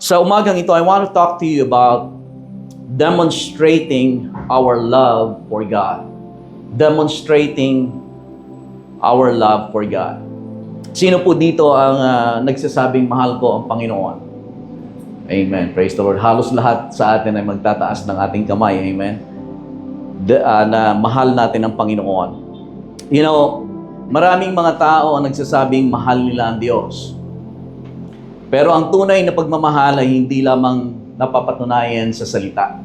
Sa umagang ito, I want to talk to you about demonstrating our love for God. Demonstrating our love for God. Sino po dito ang nagsasabing mahal ko ang Panginoon? Amen. Praise the Lord. Halos lahat sa atin ay magtataas ng ating kamay. Amen. Na mahal natin ang Panginoon. You know, maraming mga tao ang nagsasabing mahal nila ang Diyos. Pero ang tunay na pagmamahal ay hindi lamang napapatunayan sa salita.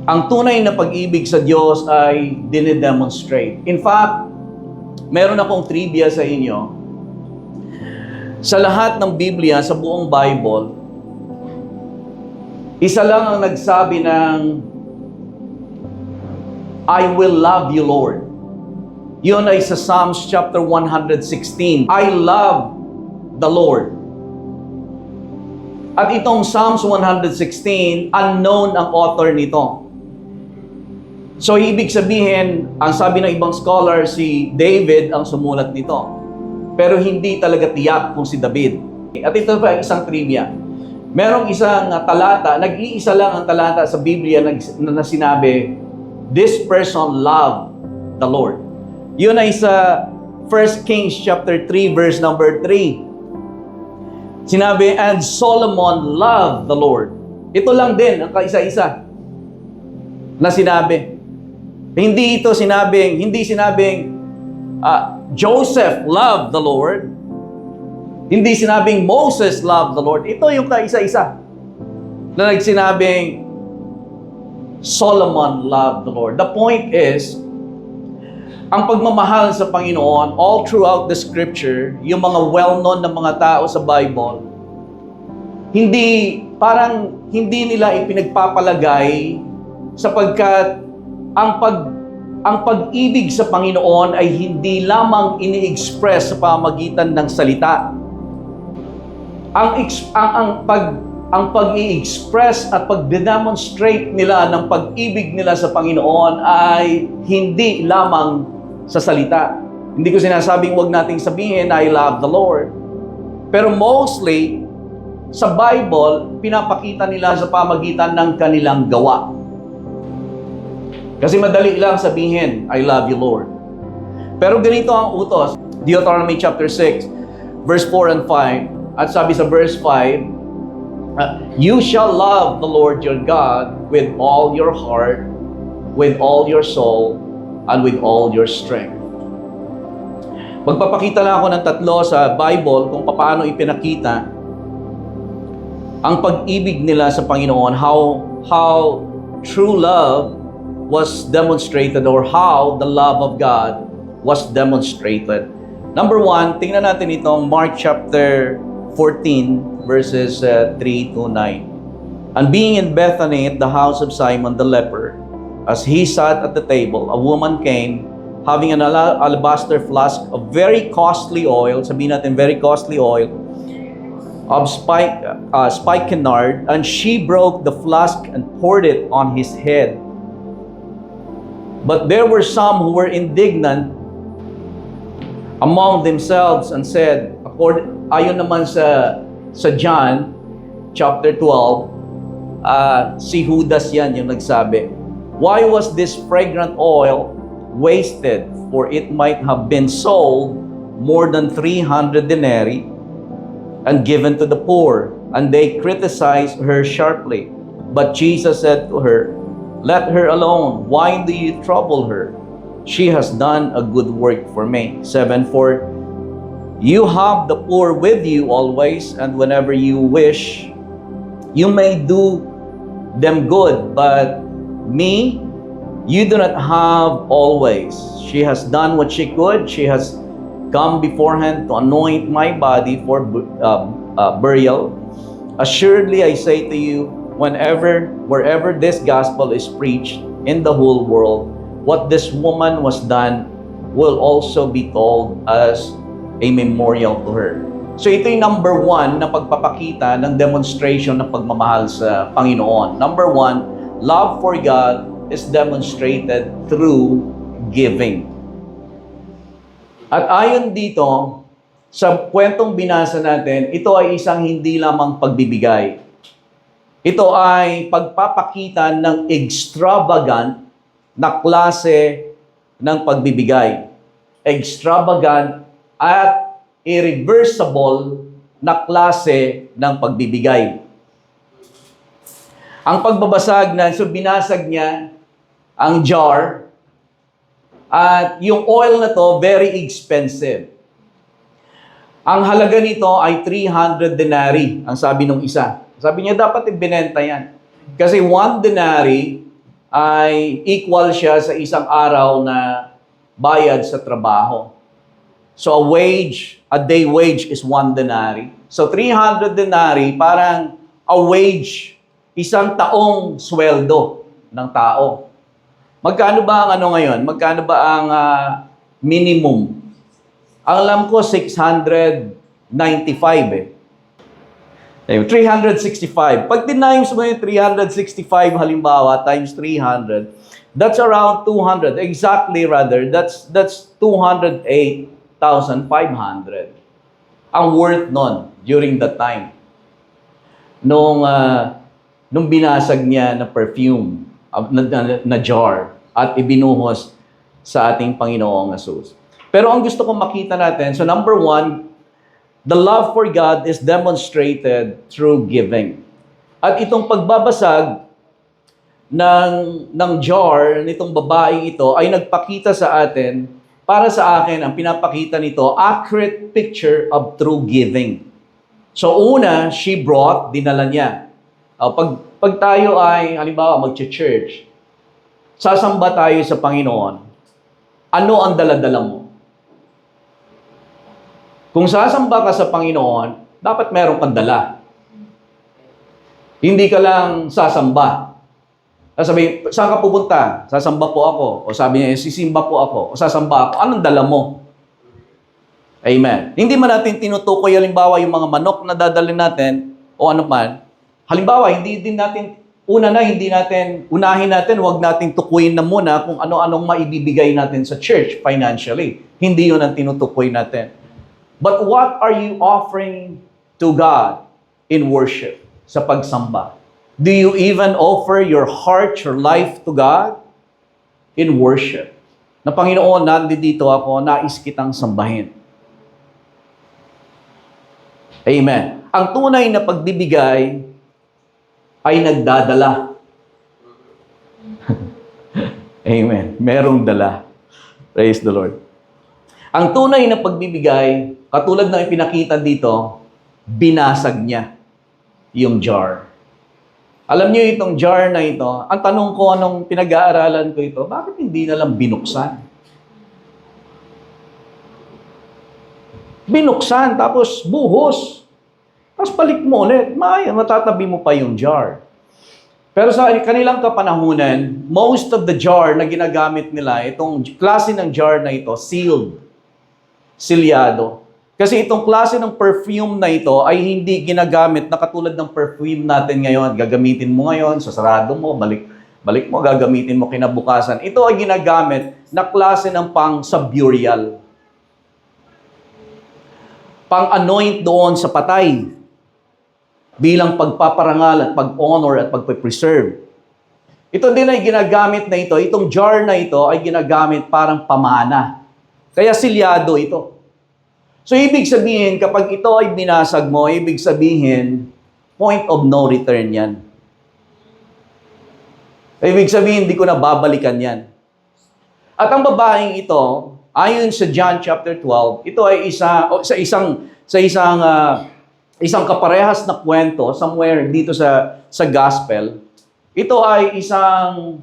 Ang tunay na pag-ibig sa Diyos ay dinedemonstrate. In fact, meron akong trivia sa inyo. Sa lahat ng Biblia, sa buong Bible, isa lang ang nagsabi ng I will love you, Lord. Yun ay sa Psalms chapter 116. I love the Lord. At itong Psalms 116, unknown ang author nito. So, ibig sabihin, ang sabi ng ibang scholar, si David ang sumulat nito. Pero hindi talaga tiyak kung si David. At ito pa isang trivia. Merong isang talata, nag-iisa lang ang talata sa Biblia na sinabi, this person loved the Lord. Yun ay sa 1 Kings chapter 3 verse number 3. Sinabi, and Solomon loved the Lord. Ito lang din ang kaisa-isa na sinabi. Hindi sinabing Joseph loved the Lord. Hindi sinabing Moses loved the Lord. Ito yung kaisa-isa na nagsinabing Solomon loved the Lord. The point is, ang pagmamahal sa Panginoon, all throughout the Scripture, yung mga well-known na mga tao sa Bible, hindi nila ipinagpapalagay sapagkat ang pag-ibig sa Panginoon ay hindi lamang ini-express sa pamamagitan ng salita. Ang pag-i-express at pag-demonstrate nila ng pag-ibig nila sa Panginoon ay hindi lamang sa salita. Hindi ko sinasabing huwag nating sabihin, I love the Lord. Pero mostly, sa Bible, pinapakita nila sa pamagitan ng kanilang gawa. Kasi madali lang sabihin, I love you, Lord. Pero ganito ang utos. Deuteronomy chapter 6, verse 4 and 5. At sabi sa verse 5, you shall love the Lord your God with all your heart, with all your soul, and with all your strength. Magpapakita lang ako ng tatlo sa Bible kung paano ipinakita ang pag-ibig nila sa Panginoon, how true love was demonstrated or how the love of God was demonstrated. Number 1, tingnan natin itong Mark chapter 14 verses 3 to 9. And being in Bethany at the house of Simon the leper, as he sat at the table, a woman came having an alabaster flask of very costly oil, sabihin natin very costly oil, of spikenard, and she broke the flask and poured it on his head. But there were some who were indignant among themselves and said, ayon naman sa John chapter 12, si Judas yan yung nagsabi, why was this fragrant oil wasted? For it might have been sold more than 300 denarii and given to the poor. And they criticized her sharply. But Jesus said to her, let her alone. Why do you trouble her? She has done a good work for me. 7, for you have the poor with you always, and whenever you wish, you may do them good, but me, you do not have always. She has done what she could. She has come beforehand to anoint my body for burial. Assuredly, I say to you, wherever this gospel is preached in the whole world, what this woman was done will also be told as a memorial to her. So ito yung number 1 na pagpapakita ng demonstration ng pagmamahal sa Panginoon. Number 1, love for God is demonstrated through giving. At ayon dito, sa kwentong binasa natin, ito ay isang hindi lamang pagbibigay. Ito ay pagpapakita ng extravagant na klase ng pagbibigay. Extravagant at irreversible na klase ng pagbibigay. Ang pagbabasag na, so binasag niya ang jar, at yung oil na to, very expensive. Ang halaga nito ay 300 denarii, ang sabi nung isa. Sabi niya, dapat ibinenta yan. Kasi 1 denarii ay equal siya sa isang araw na bayad sa trabaho. So a day wage is 1 denarii. So 300 denarii, parang a wage, isang taong sweldo ng tao. Magkano ba ang ngayon? Magkano ba ang minimum? Ang alam ko, 695 eh. 365. Pag times mo yung 365 halimbawa times 300, that's around 200. Exactly rather, that's 208,500. Ang worth nun during that time. Nung binasag niya na perfume, na jar, at ibinuhos sa ating Panginoong Jesus. Pero ang gusto kong makita natin, so number 1, the love for God is demonstrated through giving. At itong pagbabasag ng jar nitong babaeng ito ay nagpakita sa atin, para sa akin, ang pinapakita nito, accurate picture of true giving. So una, she brought, dinala niya. Pag tayo ay, halimbawa, mag-church, sasamba tayo sa Panginoon, ano ang dala-dala mo? Kung sasamba ka sa Panginoon, dapat meron kang dala. Hindi ka lang sasamba. Sabi, saan ka pupunta? Sasamba po ako. O sabi niya, sisimba po ako. O sasamba ako. Anong dala mo? Amen. Hindi man natin tinutukoy, halimbawa, yung mga manok na dadalhin natin, o ano man. Halimbawa, unahin natin, huwag natin tukuyin na muna kung ano-anong maibibigay natin sa church financially. Hindi yun ang tinutukoy natin. But what are you offering to God in worship, sa pagsamba? Do you even offer your heart, your life to God in worship? Na Panginoon, nandito ako, nais kitang sambahin. Amen. Ang tunay na pagbibigay ay nagdadala. Amen. Merong dala. Praise the Lord. Ang tunay na pagbibigay, katulad ng ipinakita dito, binasag niya yung jar. Alam niyo itong jar na ito, ang tanong ko nung pinag-aaralan ko ito, bakit hindi na lang binuksan? Binuksan, tapos buhos. Tapos balik mo ulit, matatabi mo pa yung jar. Pero sa kanilang kapanahunan, most of the jar na ginagamit nila, itong klase ng jar na ito, sealed. Silyado. Kasi itong klase ng perfume na ito ay hindi ginagamit na katulad ng perfume natin ngayon. Gagamitin mo ngayon, sasarado mo, balik mo, gagamitin mo kinabukasan. Ito ay ginagamit na klase ng sa burial. Pang-anoint doon sa patay. Bilang pagpaparangal at pag-honor at pag-preserve. Ito din ay ginagamit na ito, itong jar na ito ay ginagamit parang pamana. Kaya silyado ito. So, ibig sabihin, kapag ito ay binasag mo, ibig sabihin, point of no return yan. Ibig sabihin, hindi ko na babalikan yan. At ang babaeng ito, ayon sa John chapter 12, ito ay isang kaparehas na kwento, somewhere dito sa gospel. Ito ay isang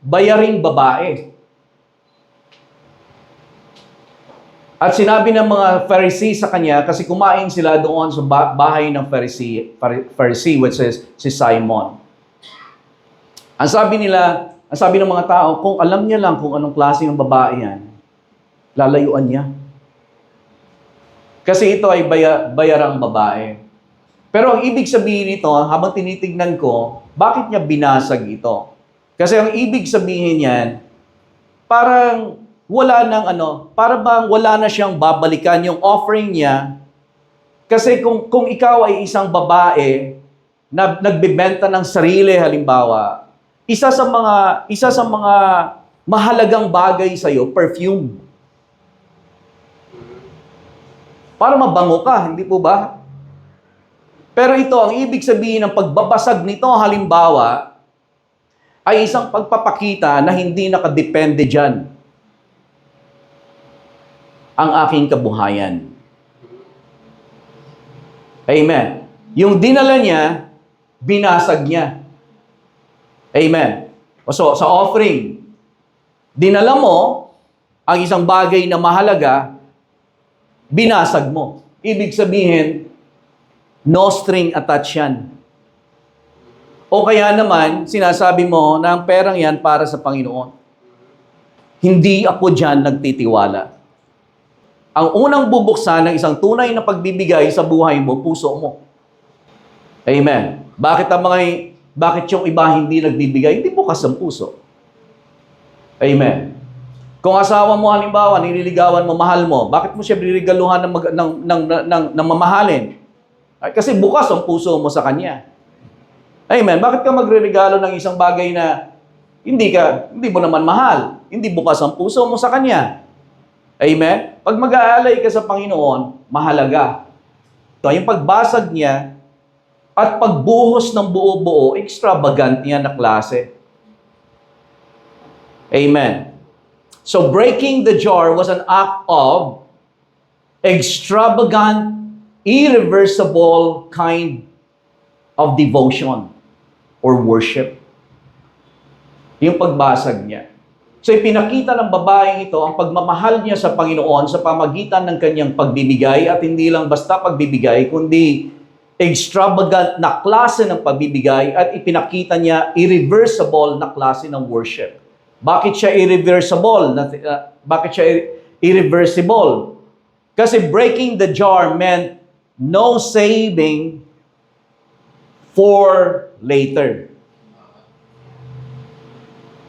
bayaring babae. At sinabi ng mga Pharisee sa kanya, kasi kumain sila doon sa bahay ng Pharisee, which is si Simon. Ang sabi ng mga tao, kung alam niya lang kung anong klase ng babae yan, lalayuan niya. Kasi ito ay bayarang babae. Pero ang ibig sabihin nito, habang tinitignan ko, bakit niya binasag ito? Kasi ang ibig sabihin niyan, parang wala nang para bang wala na siyang babalikan yung offering niya. Kasi kung ikaw ay isang babae na nagbebenta ng sarili halimbawa, isa sa mga mahalagang bagay sa iyo, perfume. Para mabango ka, hindi po ba? Pero ito, ang ibig sabihin ng pagbabasag nito halimbawa, ay isang pagpapakita na hindi nakadepende dyan ang aking kabuhayan. Amen. Yung dinala niya, binasag niya. Amen. So, sa offering, dinala mo ang isang bagay na mahalaga, binasag mo. Ibig sabihin, no string attached yan. O kaya naman, sinasabi mo na ang perang yan para sa Panginoon. Hindi ako dyan nagtitiwala. Ang unang bubuksan ng isang tunay na pagbibigay sa buhay mo, puso mo. Amen. Bakit yung iba hindi nagbibigay? Hindi bukas ang puso. Amen. Kung asawa mo halimbawa, nililigawan mo, mahal mo, bakit mo siya biniregaluhan ng mamahalin? Ay, kasi bukas ang puso mo sa kanya. Amen. Bakit ka magre-regalo ng isang bagay na hindi mo naman mahal? Hindi bukas ang puso mo sa kanya. Amen? Pag mag-aalay ka sa Panginoon, mahalaga. Ito, yung pagbasag niya at pagbuhos ng buo-buo, extravagant niya na klase. Amen. So, breaking the jar was an act of extravagant, irreversible kind of devotion or worship. Yung pagbasag niya. So, ipinakita ng babaeng ito ang pagmamahal niya sa Panginoon sa pamagitan ng kanyang pagbibigay at hindi lang basta pagbibigay, kundi extravagant na klase ng pagbibigay at ipinakita niya irreversible na klase ng worship. Bakit siya irreversible? Bakit siya irreversible? Kasi breaking the jar meant no saving for later.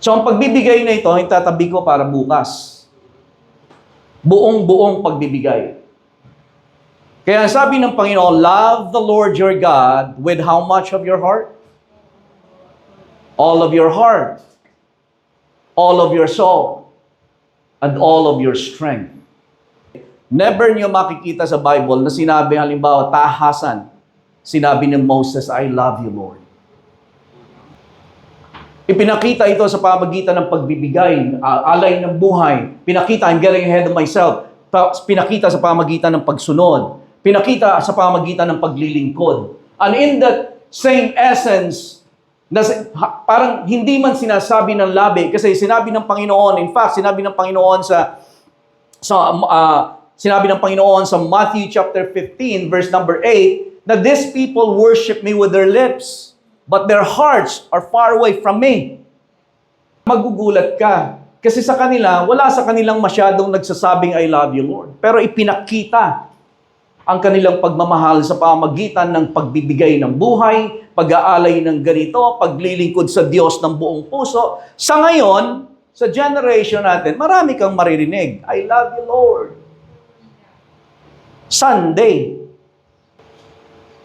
So, ang pagbibigay na ito, itatabi ko para bukas. Buong-buong pagbibigay. Kaya sabi ng Panginoon, love the Lord your God with how much of your heart? All of your heart. All of your soul. And all of your strength. Never niyo makikita sa Bible na sinabi halimbawa, tahasan. Sinabi ng Moses, I love you, Lord. Ipinakita ito sa pamagitan ng pagbibigay, alay ng buhay. Pinakita, I'm getting ahead of myself. Pinakita sa pamagitan ng pagsunod. Pinakita sa pamagitan ng paglilingkod. And in that same essence, parang hindi man sinasabi ng labi, kasi sinabi ng Panginoon, in fact, sinabi ng Panginoon sinabi ng Panginoon sa Matthew chapter 15, verse number 8, that these people worship me with their lips, but their hearts are far away from me. Magugulat ka. Kasi sa kanila, wala sa kanilang masyadong nagsasabing, I love you, Lord. Pero ipinakita ang kanilang pagmamahal sa pamagitan ng pagbibigay ng buhay, pag-aalay ng ganito, paglilingkod sa Diyos ng buong puso. Sa ngayon, sa generation natin, marami kang maririnig, I love you, Lord. Sunday.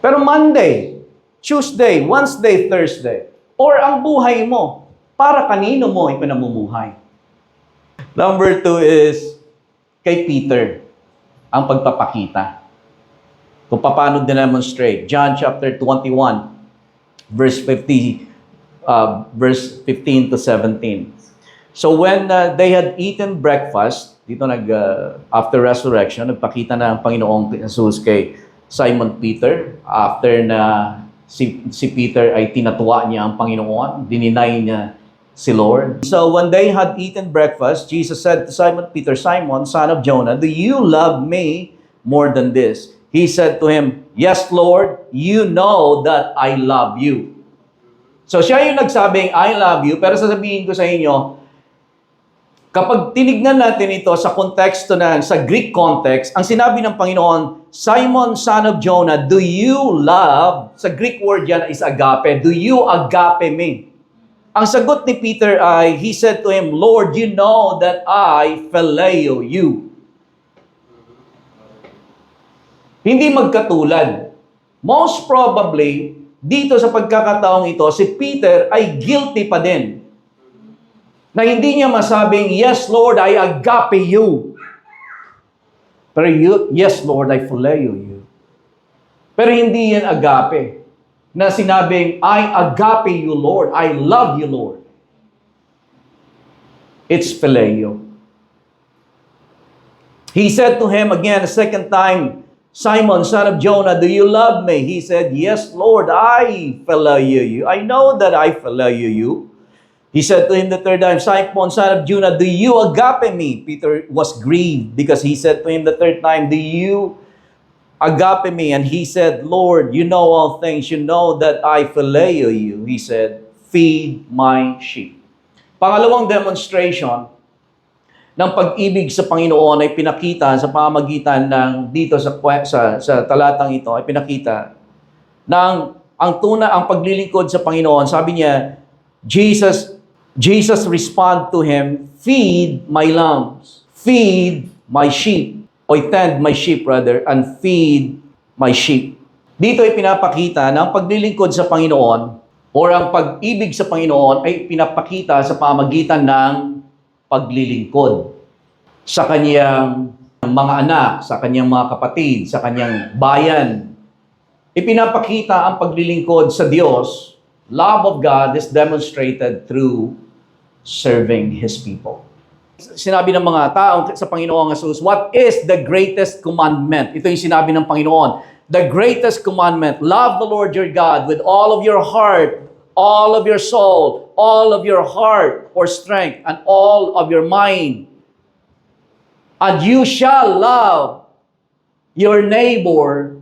Pero Monday, Tuesday, Wednesday, Thursday, or ang buhay mo, para kanino mo ipinamumuhay? Number 2 is kay Peter, ang pagpapakita. Kung paano demonstrate. John chapter 21, verse 15 to 17. So when they had eaten breakfast, dito after resurrection, nagpakita na ang Panginoong Jesus kay Simon Peter after na si Peter ay tinatuwa niya ang Panginoon, dininay niya si Lord. So when they had eaten breakfast, Jesus said to Simon Peter, Simon, son of Jonah, do you love me more than this? He said to him, yes, Lord, you know that I love you. So siya yung nagsabing, I love you, pero sasabihin ko sa inyo, kapag tinignan natin ito sa konteksto sa Greek context, ang sinabi ng Panginoon, Simon, son of Jonah, do you love, sa Greek word yan is agape, do you agape me? Ang sagot ni Peter ay, he said to him, Lord, you know that I phileo you. Hindi magkatulad. Most probably, dito sa pagkakataong ito, si Peter ay guilty pa din. Na hindi niya masabing, yes, Lord, I agape you. Pero yes, Lord, I phileo you. Pero hindi yan agape. Na sinabing, I agape you, Lord. I love you, Lord. It's phileo. He said to him again a second time, Simon, son of Jonah, do you love me? He said, yes, Lord, I phileo you. I know that I phileo you. He said to him the third time, Simon, son of Jonah, do you agape me? Peter was grieved because he said to him the third time, do you agape me? And he said, Lord, you know all things. You know that I phileo you. He said, feed my sheep. Pangalawang demonstration ng pag-ibig sa Panginoon ay pinakita sa pamamagitan ng dito sa talatang ito ay pinakita ng ang paglilingkod sa Panginoon. Sabi niya, Jesus respond to him, feed my lambs, feed my sheep, o tend my sheep rather, and feed my sheep. Dito ay pinapakita na ang paglilingkod sa Panginoon or ang pag-ibig sa Panginoon ay pinapakita sa pamamagitan ng paglilingkod sa kanyang mga anak, sa kanyang mga kapatid, sa kanyang bayan. Ipinapakita ang paglilingkod sa Diyos. Love of God is demonstrated through serving His people. Sinabi ng mga tao sa Panginoong Jesus, what is the greatest commandment? Ito yung sinabi ng Panginoon. The greatest commandment, love the Lord your God with all of your heart, all of your soul, all of your heart or strength, and all of your mind. And you shall love your neighbor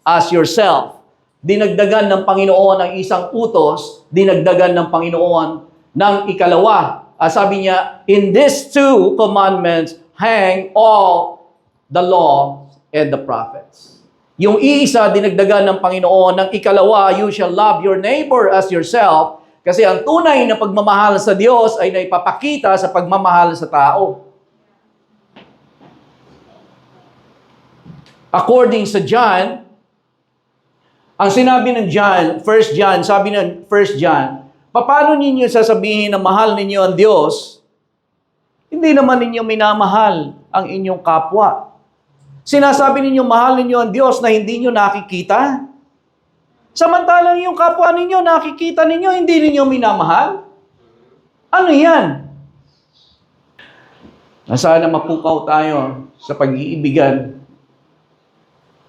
as yourself. Dinagdagan ng Panginoon ang isang utos, dinagdagan ng Panginoon ng ikalawa. Sabi niya, in these two commandments hang all the law and the prophets. Yung iisa, dinagdagan ng Panginoon. Ng ikalawa, you shall love your neighbor as yourself. Kasi ang tunay na pagmamahal sa Diyos ay naipapakita sa pagmamahal sa tao. According sa John, ang sinabi ng John, 1 John, sabi ng 1 John, paano ninyo sasabihin na mahal ninyo ang Diyos? Hindi naman ninyo minamahal ang inyong kapwa. Sinasabi ninyo mahal ninyo ang Diyos na hindi nyo nakikita. Samantalang yung kapwa ninyo, nakikita ninyo, hindi ninyo minamahal. Ano yan? Sana mapukaw tayo sa pag-iibigan.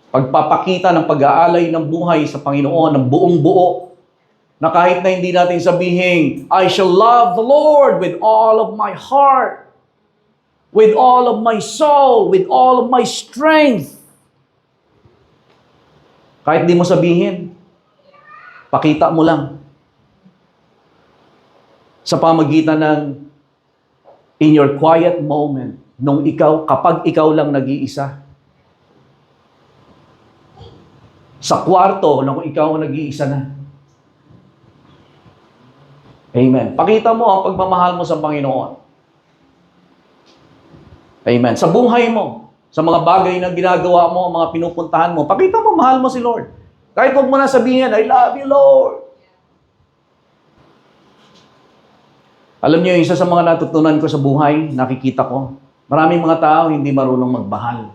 Pagpapakita ng pag-aalay ng buhay sa Panginoon ng buong buo. Na kahit na hindi natin sabihin, I shall love the Lord with all of my heart, with all of my soul, with all of my strength. Kahit di mo sabihin, pakita mo lang. Sa pamagitan ng in your quiet moment, kapag ikaw lang nag-iisa. Sa kwarto, kung ikaw nag-iisa na. Amen. Pakita mo ang pagmamahal mo sa Panginoon. Amen. Sa buhay mo, sa mga bagay na ginagawa mo, mga pinupuntahan mo, pakita mo, mahal mo si Lord. Kahit huwag mo na sabihin, I love you, Lord. Alam niyo, isa sa mga natutunan ko sa buhay, nakikita ko, maraming mga tao hindi marunong magmahal.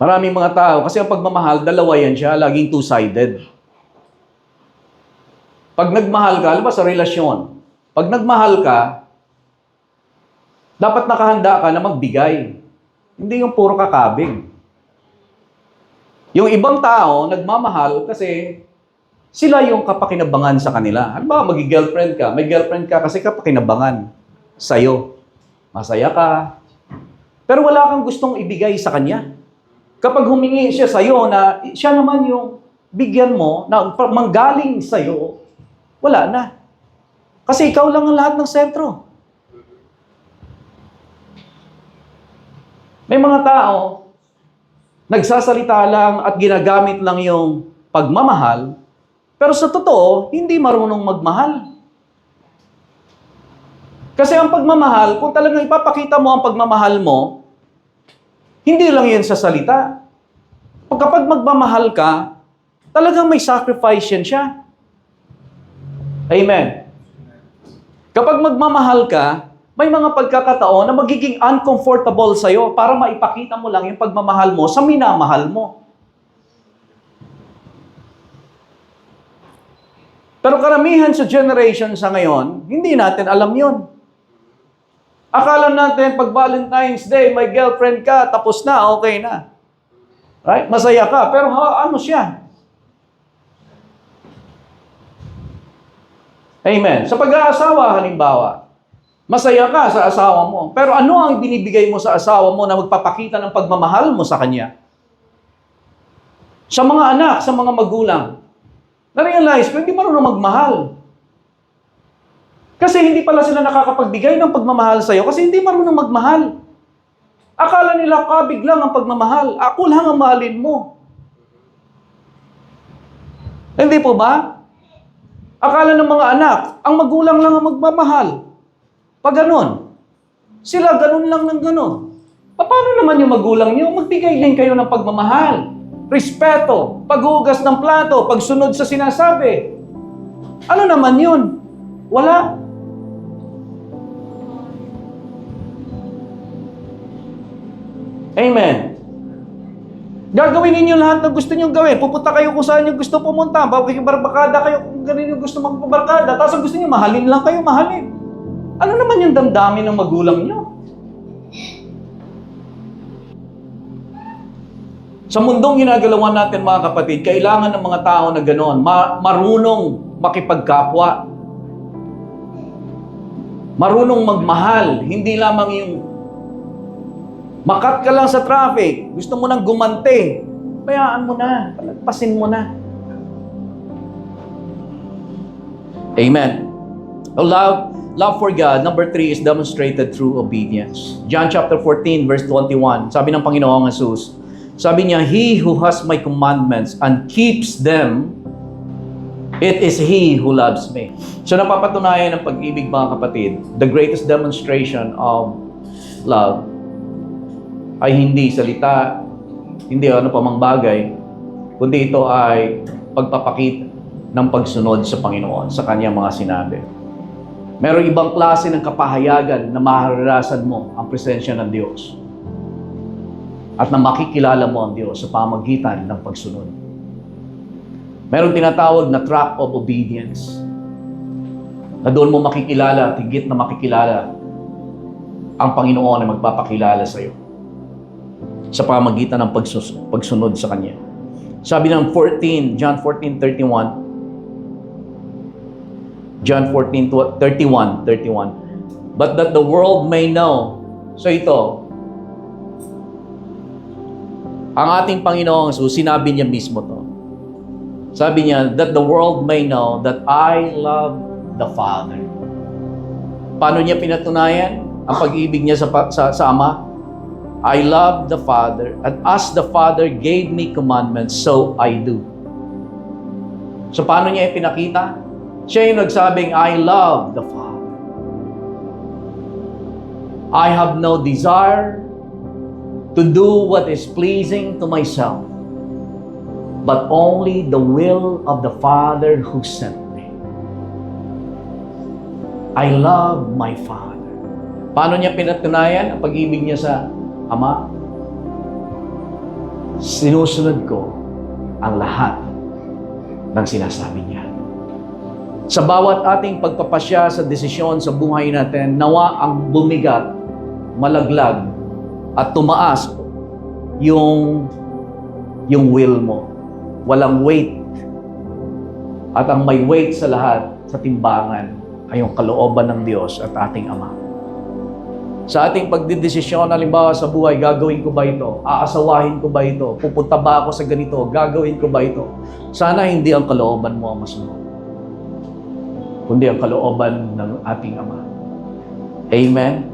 Maraming mga tao, kasi ang pagmamahal, dalawa yan siya, laging two-sided. Pag nagmahal ka, alam ba sa relasyon, pag nagmahal ka, dapat nakahanda ka na magbigay. Hindi yung puro kakabig. Yung ibang tao, nagmamahal kasi sila yung kapakinabangan sa kanila. Ano ba, mag-girlfriend ka? May girlfriend ka kasi kapakinabangan sa'yo. Masaya ka. Pero wala kang gustong ibigay sa kanya. Kapag humingi siya sa'yo na siya naman yung bigyan mo, na manggaling sa'yo, wala na. Kasi ikaw lang ang lahat ng sentro. May mga tao, nagsasalita lang at ginagamit lang yung pagmamahal, Pero sa totoo, hindi marunong magmahal. Kasi ang pagmamahal, kung talagang ipapakita mo ang pagmamahal mo, hindi lang yan sa salita. Kapag magmamahal ka, talagang may sacrifice yan siya. Amen. Kapag magmamahal ka, may mga pagkakataon na magiging uncomfortable sa'yo para maipakita mo lang yung pagmamahal mo sa minamahal mo. Pero karamihan sa generation sa ngayon, hindi natin alam yun. Akala natin, pag Valentine's Day, may girlfriend ka, tapos na, okay na. Right? Masaya ka. Pero ano siya? Amen. Sa pag-aasawa, halimbawa, masaya ka sa asawa mo. Pero ano ang binibigay mo sa asawa mo na magpapakita ng pagmamahal mo sa kanya? Sa mga anak, sa mga magulang, na-realize ko, hindi marunong magmahal. Kasi hindi pala sila nakakapagbigay ng pagmamahal sa'yo kasi hindi marunong magmahal. Akala nila kabig lang ang pagmamahal. Ako lang ang mahalin mo. Hindi po ba? Akala ng mga anak, ang magulang lang ang magmamahal. Pag ganon, sila ganon lang ng ganon. Paano naman yung magulang niyo? Magbigay din kayo ng pagmamahal, respeto, paghugas ng plato, pagsunod sa sinasabi. Ano naman yun? Wala. Amen. Gagawin ninyo lahat na gusto nyo gawin. Pupunta kayo kung saan nyo gusto pumunta. Barbakada kayo kung ganun yung gusto magpabarkada. Tapos ang gusto nyo, mahalin lang kayo, mahalin. Ano naman yung damdamin ng magulang nyo? Sa mundong ginagalawan natin, mga kapatid, kailangan ng mga tao na gano'n, marunong makipagkapwa. Marunong magmahal. Hindi lamang yung makat ka lang sa traffic, gusto mo nang gumante, bayaan mo na, palagpasin mo na. Amen. Love for God, number 3, is demonstrated through obedience. John chapter 14, verse 21, sabi ng Panginoong Jesus, sabi niya, He who has my commandments and keeps them, it is He who loves me. So napapatunayan ng pag-ibig, mga kapatid, the greatest demonstration of love ay hindi salita, hindi ano pa mang bagay, kundi ito ay pagpapakita ng pagsunod sa Panginoon, sa Kanyang mga sinabi. Merong ibang klase ng kapahayagan na mahararasan mo ang presensya ng Diyos at na makikilala mo ang Diyos sa pamagitan ng pagsunod. Merong tinatawag na track of obedience na doon mo makikilala at higit na makikilala ang Panginoon na magpapakilala sa iyo sa pamagitan ng pagsunod sa Kanya. Sabi ng John 14:31. John 14:31. But that the world may know. So ito, ang ating Panginoong Jesus, sinabi niya mismo to. Sabi niya, that the world may know that I love the Father. Paano niya pinatunayan ang pag-ibig niya sa Ama? I love the Father, and as the Father gave me commandments, so I do. So paano niya ipinakita? Siya yung nagsabing, I love the Father. I have no desire to do what is pleasing to myself, but only the will of the Father who sent me. I love my Father. Paano niya pinatunayan ang pag-ibig niya sa Ama? Sinusunod ko ang lahat ng sinasabi niya. Sa bawat ating pagpapasya sa desisyon sa buhay natin, nawa ang bumigat, malaglag, at tumaas yung will mo. Walang weight. At ang may weight sa lahat, sa timbangan, ay yung kalooban ng Diyos at ating Ama. Sa ating pagdidesisyon, halimbawa sa buhay, gagawin ko ba ito? Aasawahin ko ba ito? Pupunta ba ako sa ganito? Gagawin ko ba ito? Sana hindi ang kalooban mo ang masunod, kundi ang kalooban ng ating Ama. Amen?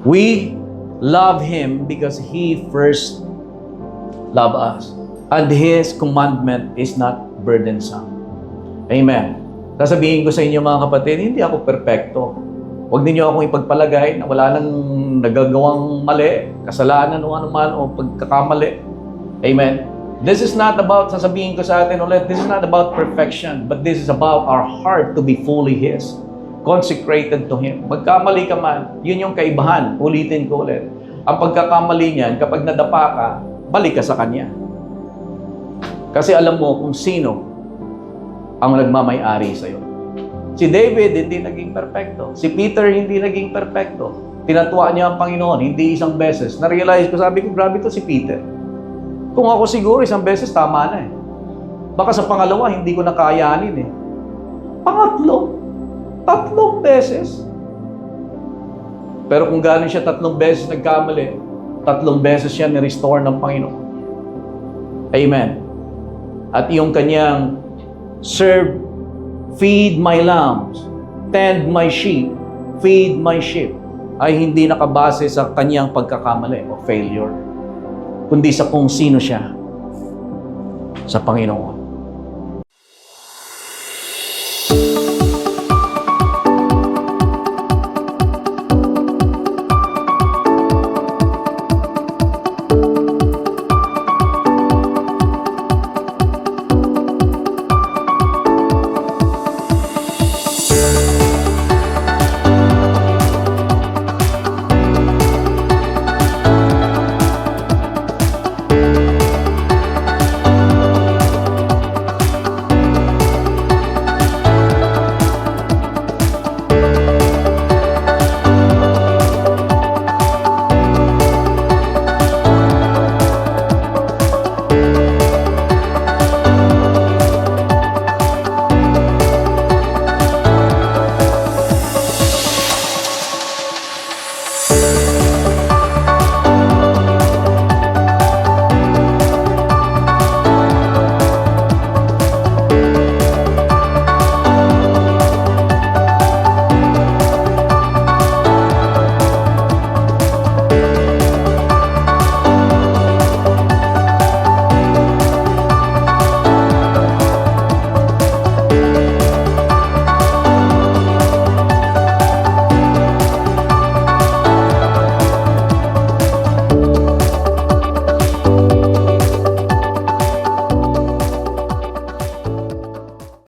We love Him because He first loved us. and His commandment is not burdensome. Amen. Sasabihin ko sa inyo mga kapatid, hindi ako perpekto. Huwag ninyo akong ipagpalagay na wala nang nagagawang mali, kasalanan o anuman o pagkakamali. Amen. This is not about, sasabihin ko sa atin ulit, this is not about perfection, but this is about our heart to be fully His, consecrated to Him. Magkamali ka man, yun yung kaibahan. Ulitin ko ulit. Ang pagkakamali niyan, kapag nadapa ka, balik ka sa Kanya. Kasi alam mo kung sino ang nagmamay-ari sa'yo. Si David, hindi naging perfecto. Si Peter, hindi naging perfecto. Tinatwa niya ang Panginoon, hindi isang beses. Na-realize ko, sabi ko, grabe to si Peter. Kung ako siguro, isang beses, tama na eh. Baka sa pangalawa, hindi ko nakayanin eh. Pangatlo, 3 beses. Pero kung galing siya 3 beses nagkamali, 3 beses siya ni-restore ng Panginoon. Amen. At yung kanyang serve, feed my lambs, tend my sheep, feed my sheep, ay hindi nakabase sa kanyang pagkakamali o failure, kundi sa kung sino siya sa Panginoon.